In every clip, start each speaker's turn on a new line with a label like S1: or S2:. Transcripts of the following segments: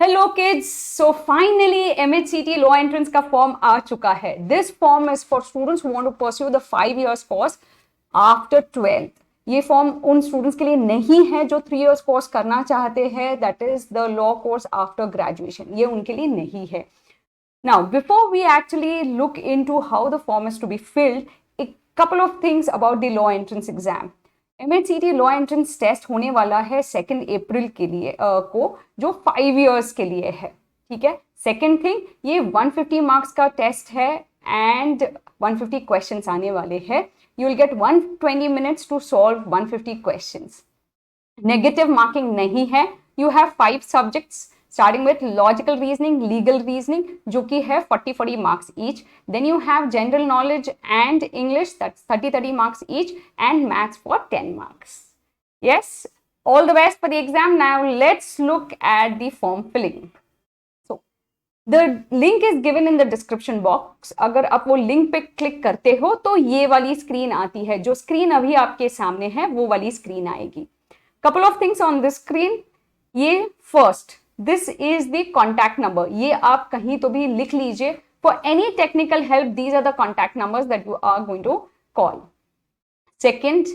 S1: Hello kids, so finally MHCT law entrance का form आ चुका है. This form is for students who want to pursue the 5 years course after 12th. ये form उन students के लिए नहीं है जो 3 years कोर्स करना चाहते हैं, that is the law course after graduation. ये उनके लिए नहीं है. Now, before we actually look into how the form is to be filled, a couple of things about the law entrance exam. MHCT law entrance test होने वाला है 2 अप्रैल के लिए को, जो 5 years के लिए है. ठीक है. सेकेंड थिंग, ये 150 मार्क्स का टेस्ट है एंड 150 क्वेश्चंस आने वाले हैं. You will get 120 minutes to solve 150 questions. Negative marking नहीं है. You have 5 subjects starting with logical reasoning, legal reasoning, जो कि है 40 marks each. Then you have general knowledge and English, that's 30 marks each, and maths for 10 marks. Yes, all the best for the exam. Now let's look at the form filling. So the link is given in the description box. अगर आप वो link पे click करते हो तो ये वाली screen आती है. जो स्क्रीन अभी आपके सामने है वो वाली स्क्रीन आएगी. Couple of things on this screen. ये first, this is the contact number. ये आप कहीं तो भी लिख लीजिए. For any technical help, these are the contact numbers that you are going to call. Second,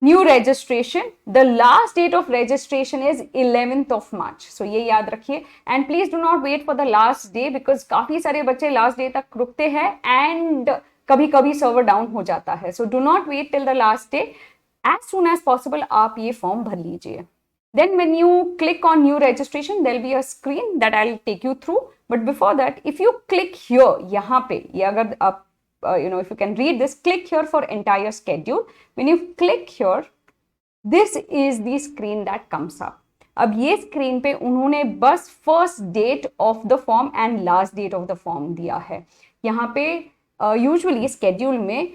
S1: new registration. The last date of registration is 11th of March. So ये याद रखिए. And please do not wait for the last day, because काफी सारे बच्चे last day तक रुकते हैं and कभी कभी सर्वर डाउन हो जाता है. So do not wait till the last day. As soon as possible आप ये फॉर्म भर लीजिए. Then when you click on new registration, there'll be a screen that I'll take you through. But before that, if you click here, यहाँ पे, ये अगर आप, if you can read this, click here for entire schedule. When you click here, this is the screen that comes up. अब ये screen पे उन्होंने बस first date of the form and last date of the form दिया है. यहाँ पे usually schedule में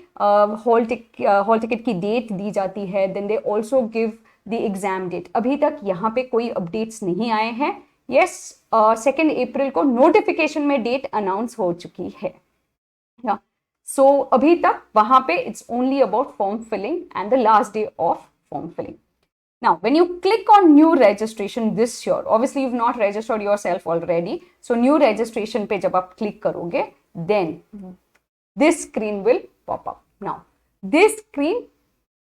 S1: हॉल टिकट की डेट दी जाती है. Then they also give the exam date. अभी तक यहाँ पे कोई अपडेट्स नहीं आए हैं. यस, 2 अप्रैल को नोटिफिकेशन में डेट अनाउंस हो चुकी है. सो अभी तक वहां पे it's only about form filling and the last day of form filling. Now, when you click on new registration this year, obviously you've not registered yourself already. So new registration पे जब आप click करोगे, then this screen will pop up. Now, this screen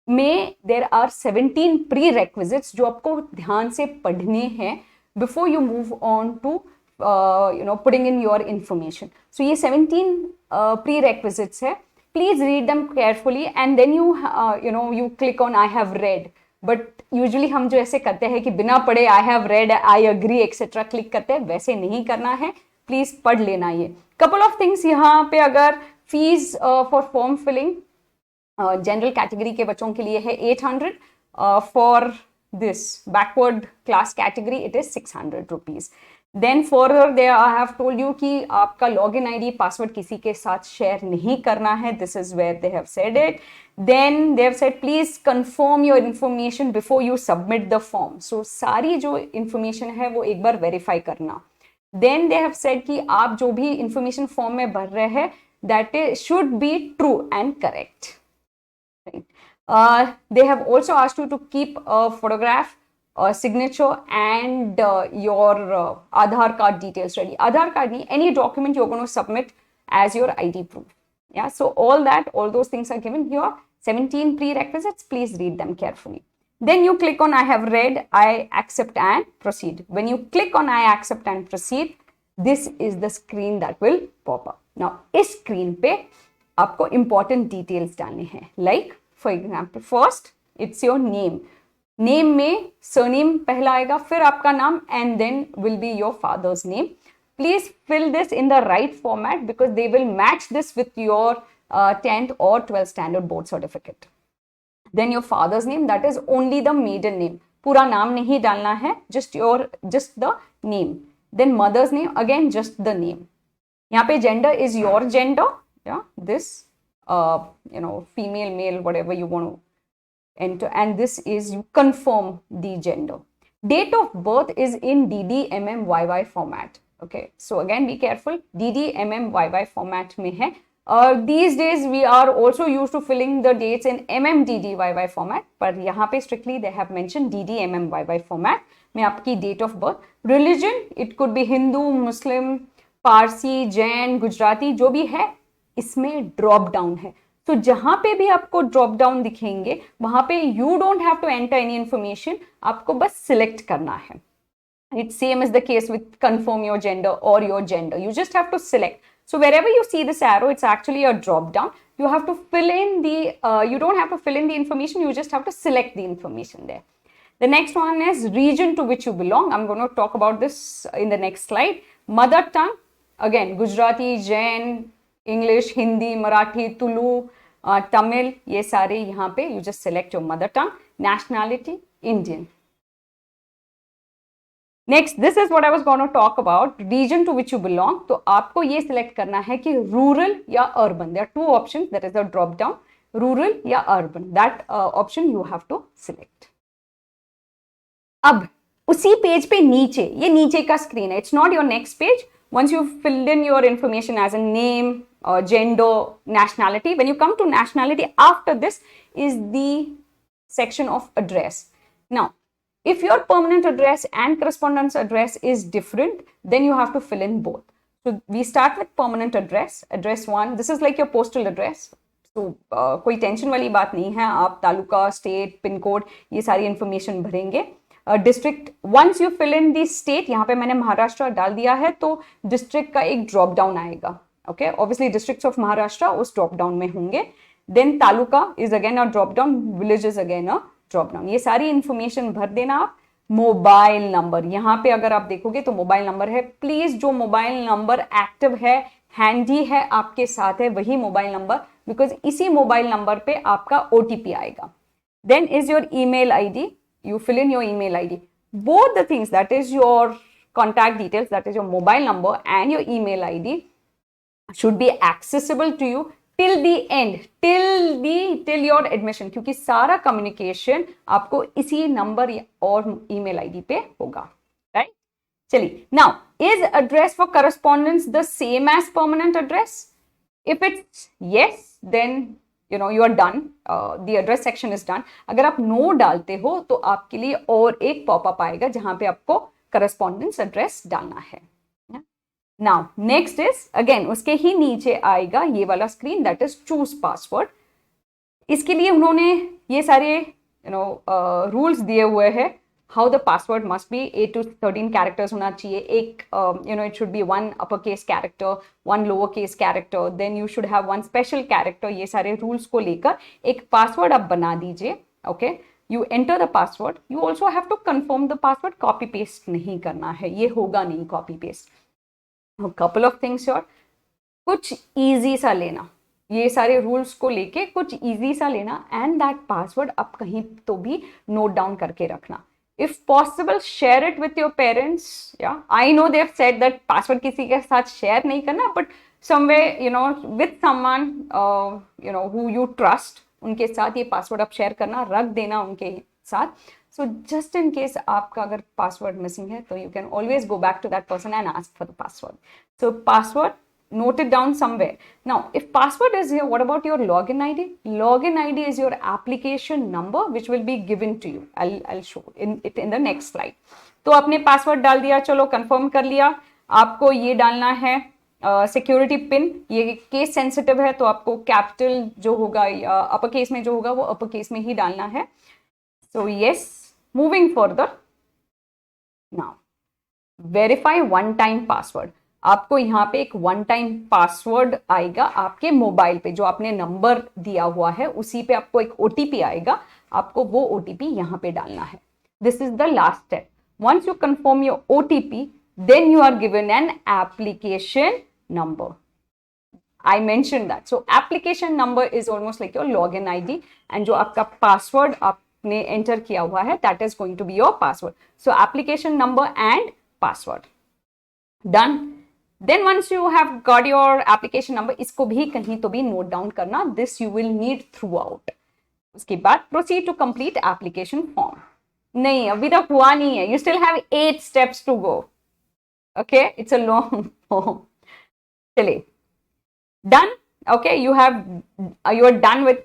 S1: में there are 17 prerequisites जो आपको ध्यान से पढ़ने हैं before you move on to putting in your information. So ये 17 prerequisites है. Please read them carefully and then you click on I have read. But usually हम जो ऐसे करते हैं कि बिना पढ़े I have read, I agree, etc. Click करते हैं, वैसे नहीं करना है. प्लीज पढ़ लेना. ये couple of things यहाँ पे, अगर fees for form filling general category के बच्चों के लिए है 800. For this backward class category it is 600 rupees. Then further they I have told you कि आपका लॉगिन आईडी पासवर्ड किसी के साथ शेयर नहीं करना है. This is where they have said it. Then they have said please confirm your information before you submit the form. So सारी जो इन्फॉर्मेशन है वो एक बार वेरीफाई करना. देन दे हैव सेड कि आप जो भी इंफॉर्मेशन फॉर्म में भर रहे हैं that should be true and correct. They have also asked you to keep a photograph, a signature and your Aadhaar card details ready. Aadhaar card, any document you're going to submit as your ID proof. Yeah, so all those things are given here. 17 prerequisites, please read them carefully. Then you click on I have read, I accept and proceed. When you click on I accept and proceed, this is the screen that will pop up. Now, इस screen पे आपको important details डालने हैं. Like for example, first it's your name. Name में surname पहला आएगा, फिर आपका नाम and then will be your father's name. Please fill this in the right format because they will match this with your 10th और 12th standard board certificate. Then your father's name, that is only the maiden name. पूरा नाम नहीं डालना है, just the name. Then mother's name, again just the name. यहाँ पे gender is your gender, yeah, this female, male, whatever you want to enter, and this is you confirm the gender. Date of birth is in DDMMYY format. Okay, so again be careful, DDMMYY format में है. These days we are also used to filling the dates in MMDDYY format, but यहाँ पे strictly they have mentioned DDMMYY format. में आपकी date of birth, religion it could be Hindu, Muslim, Parsi, Jain, Gujarati, जो भी है इसमें ड्रॉप डाउन है। तो जहां पे भी आपको ड्रॉप डाउन दिखेंगे वहां पे you don't have to enter any information, आपको बस सिलेक्ट करना है। It's same as the case with confirm your gender or your gender. You just have to select. So wherever you see this arrow, it's actually a drop down. You have to fill in the, you don't have to fill in the information, you just have to select the information there. The next one is region to which you belong. I'm going to talk about this in the next slide. Mother tongue, again, Gujarati, Jain, English, Hindi, Marathi, Tulu, Tamil, ये सारे यहाँ पे you just select your mother tongue. Nationality, Indian. Next, this is what I was gonna talk about, region to which you belong. तो आपको ये select करना है कि रूरल या urban, there are two options, that is a drop down, rural या urban, that option you have to select. अब उसी पेज पे नीचे, ये नीचे का स्क्रीन है, it's not your next page. once you've filled in your information as a name, gender, nationality, when you come to nationality, after this is the section of address. Now if your permanent address and correspondence address is different, then you have to fill in both. So we start with permanent address, address 1. This is like your postal address. So कोई tension वाली बात नहीं है, आप taluka, state, pin code, ये सारी information भरेंगे। District, once you fill in the state, यहाँ पे मैंने महाराष्ट्र डाल दिया है तो डिस्ट्रिक्ट का एक ड्रॉप डाउन आएगा। Okay, obviously districts of Maharashtra उस ड्रॉप डाउन में होंगे। Then taluka is again a drop down, village is again a drop down. ये सारी इंफॉर्मेशन भर देना आप। मोबाइल नंबर, यहाँ पे अगर आप देखोगे तो मोबाइल नंबर है, प्लीज जो मोबाइल नंबर एक्टिव है, हैंडी है, आपके साथ है, वही मोबाइल नंबर, बिकॉज इसी मोबाइल नंबर पे आपका ओटीपी आएगा। Then is your email ID, you fill in your email ID. Both the things, that is your contact details, that is your mobile number and your email ID, should be accessible to you till the end, till your admission, क्योंकि सारा communication आपको इसी number और email ID पे होगा, right? चलिए, now is address for correspondence the same as permanent address? If it's yes, then you know you are done, the address section is done. अगर आप no डालते हो तो आपके लिए और एक पॉपअप आएगा जहां पे आपको correspondence address डालना है। Now next is again उसके ही नीचे आएगा ये वाला screen, that is choose password। इसके लिए उन्होंने ये सारे रूल्स दिए हुए हैं। How the password must be 8 to 13 characters होना चाहिए, एक it should be one uppercase character, one lowercase character, then you should have one special character। ये सारे रूल्स को लेकर एक पासवर्ड आप बना दीजिए। Okay, you enter the password, you also have to confirm the password, copy paste नहीं करना है, ये होगा नहीं copy paste. Couple of things your, कुछ ईजी सा लेना, ये सारे रूल्स को लेके कुछ ईजी सा लेना, एंड दैट पासवर्ड आप कहीं तो भी नोट डाउन करके रखना। If possible, share it with your parents. Yeah, I know they have said that password किसी के साथ share नहीं करना, but somewhere with someone who you trust, उनके साथ ये password आप share करना, रख देना उनके साथ। So just in case आपका अगर password missing है तो you can always go back to that person and ask for the password. So password, note it down somewhere. Now if password is here, what about your login ID? Login ID is your application number which will be given to you. I'll show it in the next slide. तो आपने password डाल दिया, चलो confirm कर लिया। आपको ये डालना है सिक्योरिटी पिन, ये केस सेंसिटिव है तो आपको कैपिटल जो होगा या अपर केस में जो होगा वो अपर केस में ही डालना है। So yes, moving further, now verify one time password. आपको यहाँ पे एक वन टाइम पासवर्ड आएगा आपके मोबाइल पे, जो आपने नंबर दिया हुआ है उसी पे आपको एक ओटीपी आएगा, आपको वो ओटीपी यहाँ पे डालना है। This is the last step. Once you confirm your OTP, then you are given an application number. I mentioned that. So application number is almost like your login ID, and जो आपका password आपने enter किया हुआ है, that is going to be your password. So application number and password. Done. Then once you have got your application number, इसको भी कहीं तो भी note down करना, this you will need throughout. उसके बाद proceed to complete application form. नहीं, अभी तक हुआ नहीं है, you still have 8 steps to go. Okay, it's a long form. चलिए, done. Okay, you are done with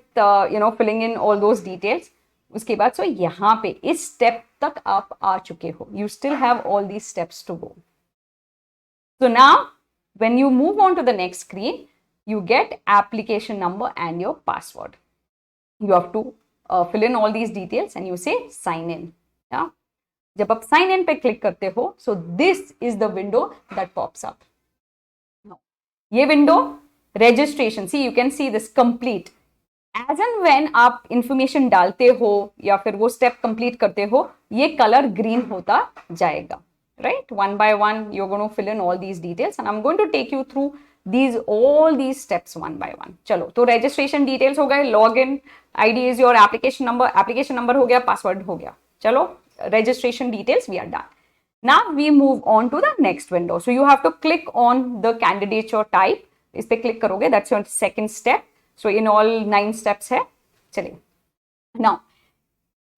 S1: filling in all those details. उसके बाद सो यहाँ पे इस स्टेप तक आप आ चुके हो, you still have all these steps to go. So now, when you move on to the next screen, you get application number and your password. You have to fill in all these details and you say sign in. Yeah? जब आप sign in पे click करते हो, so this is the window that pops up. Now, ये window registration, see you can see this complete. As and when आप information डालते हो या फिर वो step complete करते हो, ये color green होता जाएगा. Right, one by one you're going to fill in all these details and I'm going to take you through all these steps one by one. चलो, तो registration details हो गए, login ID is your application number हो गया, password हो गया. चलो, registration details we are done. Now we move on to the next window. So you have to click on the candidature type. इस पे click करोगे, that's your second step. So in all 9 steps है. चलिए. Now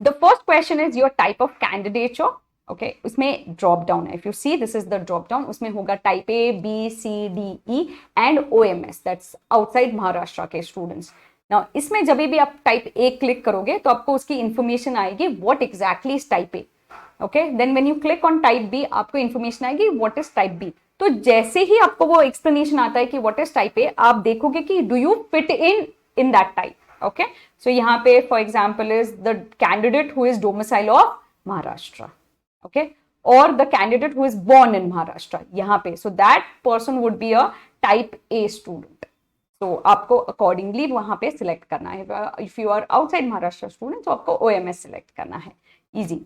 S1: the first question is your type of candidature. Okay, उसमें drop down है. If you see this is the drop down, उसमें होगा type A, B, C, D, E and OMS, that's outside Maharashtra के students. Now इसमें जब भी आप type A click करोगे तो आपको उसकी इंफॉर्मेशन आएगी what exactly is type A. Okay, then when you click on type B आपको इंफॉर्मेशन आएगी व्हाट इज टाइप बी. तो जैसे ही आपको वो एक्सप्लेनेशन आता है कि व्हाट इज टाइप ए, आप देखोगे कि do you fit in that type. Okay, so यहाँ पे for example is the candidate who is domicile of Maharashtra. Okay, or the candidate who is born in Maharashtra, यहाँ पे, so that person would be a type A student. So आपको accordingly वहाँ पे select करना है. If you are outside Maharashtra student, तो आपको OMS select करना है. Easy.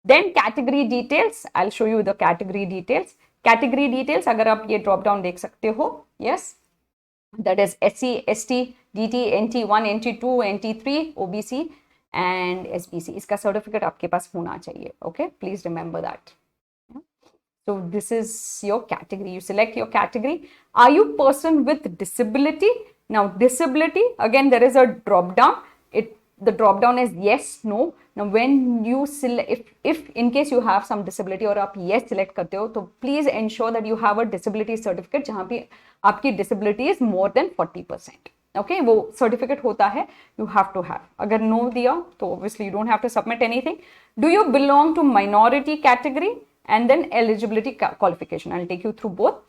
S1: Then category details. I'll show you the category details. Category details अगर आप ये drop down देख सकते हो. Yes, that is SC, ST, DT, NT1, NT2, NT3, OBC and SBC. इसका सर्टिफिकेट आपके पास होना चाहिए. Okay, please remember that. So this is your category. You select your category. Are you person with disability? Now disability, again there is a drop down. The drop down is yes, no. Now when you select, if in case you have some disability और आप yes select करते हो, तो please ensure that you have a disability certificate जहाँ पे आपकी disability is more than 40%. Okay, वो certificate होता है, यू हैव टू हैव. अगर नो दिया तो obviously you don't have to submit anything. Do you belong to minority category and then eligibility qualification. I will take you through both.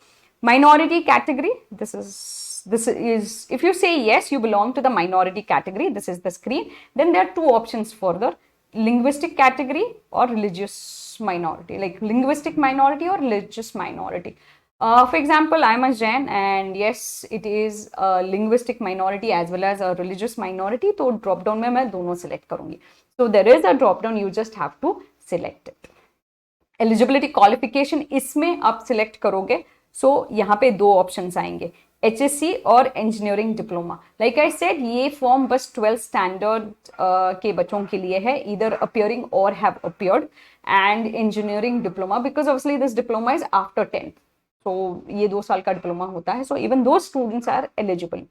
S1: Minority category, this is if you say yes you belong to the minority category, this is the screen. Then there are 2 options further: linguistic category or religious minority, like linguistic minority or religious minority. For example, I'm a Jain and yes, it is a linguistic minority as well as a religious minority. तो drop down में मैं दोनों select करूँगी. So there is a drop down, you just have to select it. Eligibility qualification इसमें आप select करोगे. So यहाँ पे 2 options आएंगे, HSC और engineering diploma. Like I said, ये form बस 12th standard के बच्चों के लिए है, either appearing or have appeared, and engineering diploma because obviously this diploma is after 10th. तो ये 2 साल का डिप्लोमा होता है. So even though students are eligible.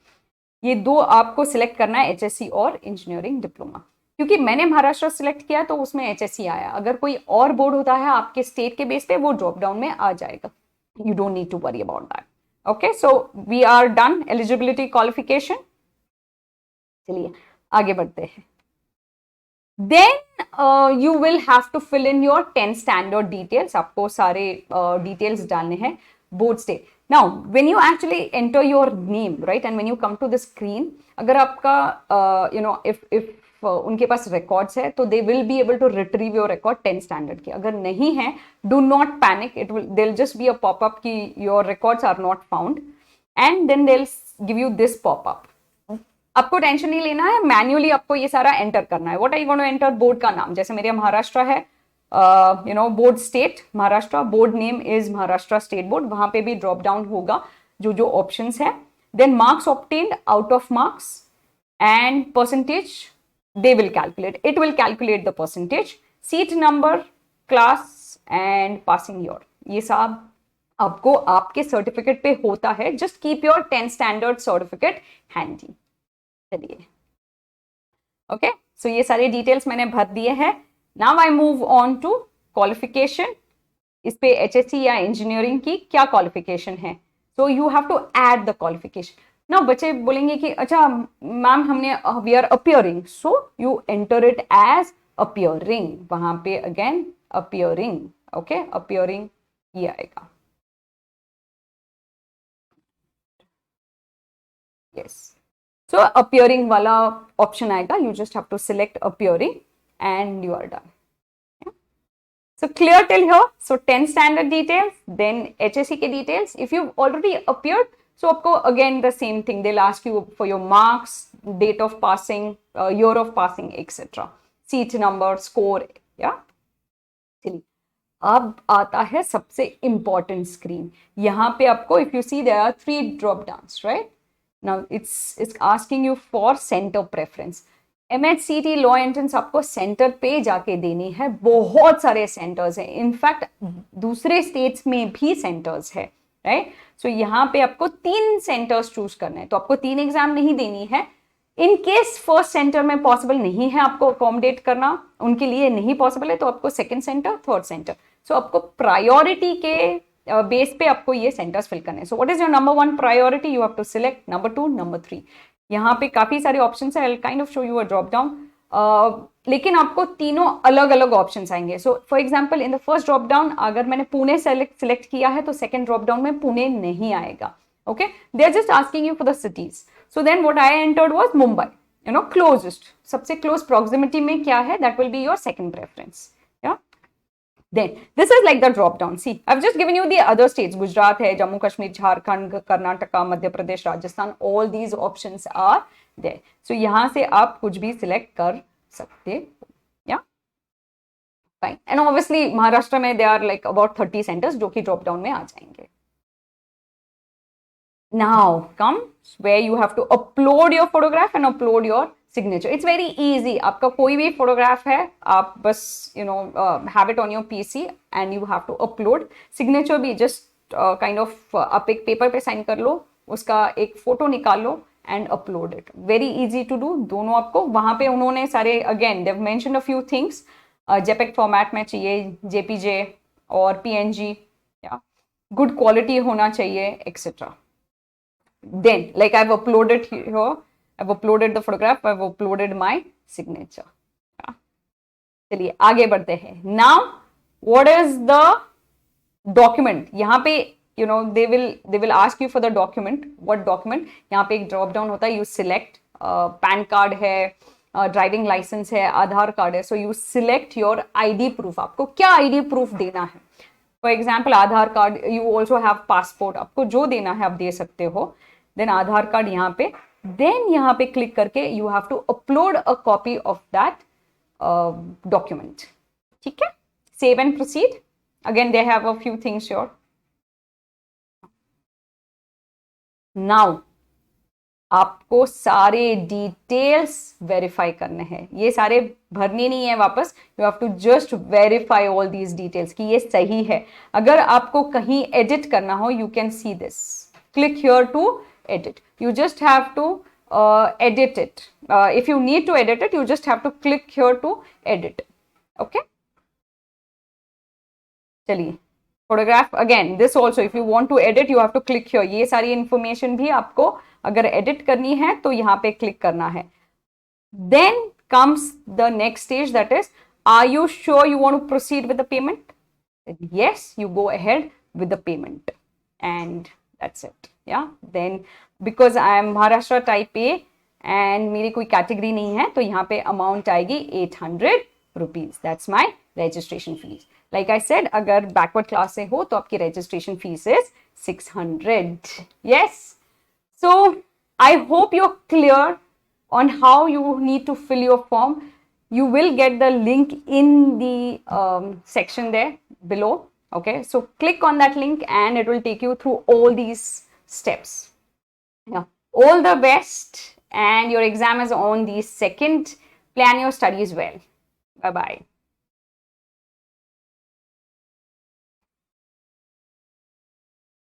S1: ये 2 आपको सिलेक्ट करना है, HSC और इंजीनियरिंग डिप्लोमा. क्योंकि मैंने महाराष्ट्र सिलेक्ट किया तो उसमें HSC आया. अगर कोई और बोर्ड होता है आपके स्टेट के बेस पे, वो ड्रॉप डाउन में आ जाएगा. You don't need to worry about that. Okay, so we are done eligibility qualification. चलिए आगे बढ़ते हैं. Then you will have to fill in your 10 standard details. आपको सारे details डालने हैं. Board state. Now, when you actually enter your name, right, and when you come to the screen, अगर आपका if उनके पास records है, तो they will be able to retrieve your record 10 standard के. अगर नहीं है, do not panic. There'll just be a pop-up कि your records are not found, and then they'll give you this pop-up. आपको tension नहीं लेना है, मैन्युअली आपको ये सारा एंटर करना है. What are you going to enter? Board का नाम, जैसे मेरे महाराष्ट्र है, board state Maharashtra, board name is Maharashtra state board, वहां पे भी ड्रॉप डाउन होगा जो ऑप्शंस है. Then marks obtained out of marks and percentage they will calculate, it will calculate the percentage. Seat number, class and passing year, ये सब आपको आपके सर्टिफिकेट पे होता है. Just keep your 10 standard certificate handy. चलिए, ओके, सो ये सारे डिटेल्स मैंने भर दिए हैं. Now I move on to qualification. इस पे HSC या इंजीनियरिंग की क्या क्वालिफिकेशन है? So you have to add the qualification. ना बच्चे बोलेंगे कि अच्छा मैम हमने we are appearing, so you enter it as appearing, वहां पे अगेन अपियरिंग, ओके अपियरिंग ये आएगा। यस, सो अपियरिंग वाला ऑप्शन आएगा, you just have to select appearing and you are done. So clear till here? So 10 standard details, then HSC के details. If you've already appeared, so आपको again the same thing. They'll ask you for your marks, date of passing, year of passing, etc. Seat number, score, yeah. चलिए, अब आता है सबसे important screen. यहाँ पे आपको if you see there are 3 drop downs, right? Now it's asking you for center preference. MHCT law entrance आपको centre पे जाके देनी है, बहुत सारे सेंटर्स हैं, इनफैक्ट दूसरे स्टेट्स में भी सेंटर्स है, राइट। सो यहाँ पे आपको 3 सेंटर्स चूज करने हैं, तो आपको 3 एग्जाम नहीं देनी है। इन केस फर्स्ट सेंटर में पॉसिबल नहीं है आपको अकोमोडेट करना, उनके लिए नहीं पॉसिबल है, तो आपको सेकेंड सेंटर, थर्ड सेंटर, सो आपको प्रायोरिटी के बेस पे आपको ये सेंटर्स फिल करने हैं। So what is your number 1 priority, you have to select number 2, number 3। यहाँ पे काफी सारे ऑप्शन है, I kind of show you a drop down, लेकिन आपको तीनों अलग अलग ऑप्शंस आएंगे। So for example in the first drop down अगर मैंने पुणे सिलेक्ट किया है तो सेकंड ड्रॉप डाउन में पुणे नहीं आएगा, okay. They are just asking you for the cities. So then what I entered was Mumbai, you know closest, सबसे क्लोज प्रॉक्सिमिटी में क्या है, that will be your second preference, yeah. Then this is like the drop down. See, I've just given you the other states. Gujarat hai, Jammu Kashmir, Jharkhand, Karnataka, Madhya Pradesh, Rajasthan. All these options are there. So यहाँ से आप कुछ भी select कर सकते हो, yeah. Fine. And obviously Maharashtra में there are like about 30 centers जो कि drop down में आ जाएंगे. Now comes where you have to upload your photograph and upload your signature. It's very easy. आपका कोई भी photograph है, आप बस have it on your PC and you have to upload. Signature भी just kind of आप एक paper पे साइन कर लो, उसका एक फोटो निकाल लो and upload it. Very easy to do. दोनों आपको वहां पे उन्होंने सारे again they've mentioned a few things. JPEG format में चाहिए, JPG और PNG, yeah. Good quality होना चाहिए, etc. Then like I've uploaded here, I've uploaded the photograph, I've uploaded my signature. चलिए आगे बढ़ते हैं। Now what is the document? यहाँ पे they will ask you for the document. What document? यहाँ पे एक drop down होता है, you select पैन कार्ड है, ड्राइविंग लाइसेंस है, आधार कार्ड है, so you select your ID proof. आपको क्या ID proof देना है? For example Aadhaar card, you also have passport, आपको जो देना है आप दे सकते हो। देन आधार कार्ड यहाँ पे, देन यहाँ पे क्लिक करके you have to upload a copy of that document, ठीक है। Save and proceed, again they have a few things your. Now आपको सारे डिटेल्स वेरीफाई करने हैं, ये सारे भरने नहीं है वापस, you have to just verify all these details कि ये सही है। अगर आपको कहीं एडिट करना हो, you can see this, click here to edit. You just have to edit it. If you need to edit it, you just have to click here to edit. Okay? चलिए, photograph again. This also, if you want to edit, you have to click here. ये सारी information भी आपको अगर edit करनी है तो यहाँ पे click करना है. Then comes the next stage, that is, are you sure you want to proceed with the payment? Yes, you go ahead with the payment, and that's it. Yeah, then because I am Maharashtra type A and मेरी कोई category नहीं है, तो यहाँ पे amount आएगी 800 rupees. That's my registration fees. Like I said, अगर backward class से हो तो आपकी registration fees is 600. Yes. So I hope you're clear on how you need to fill your form. You will get the link in the section there below. Okay, so click on that link and it will take you through all these steps. Yeah. All the best, and your exam is on the 2nd. Plan your studies well. Bye bye.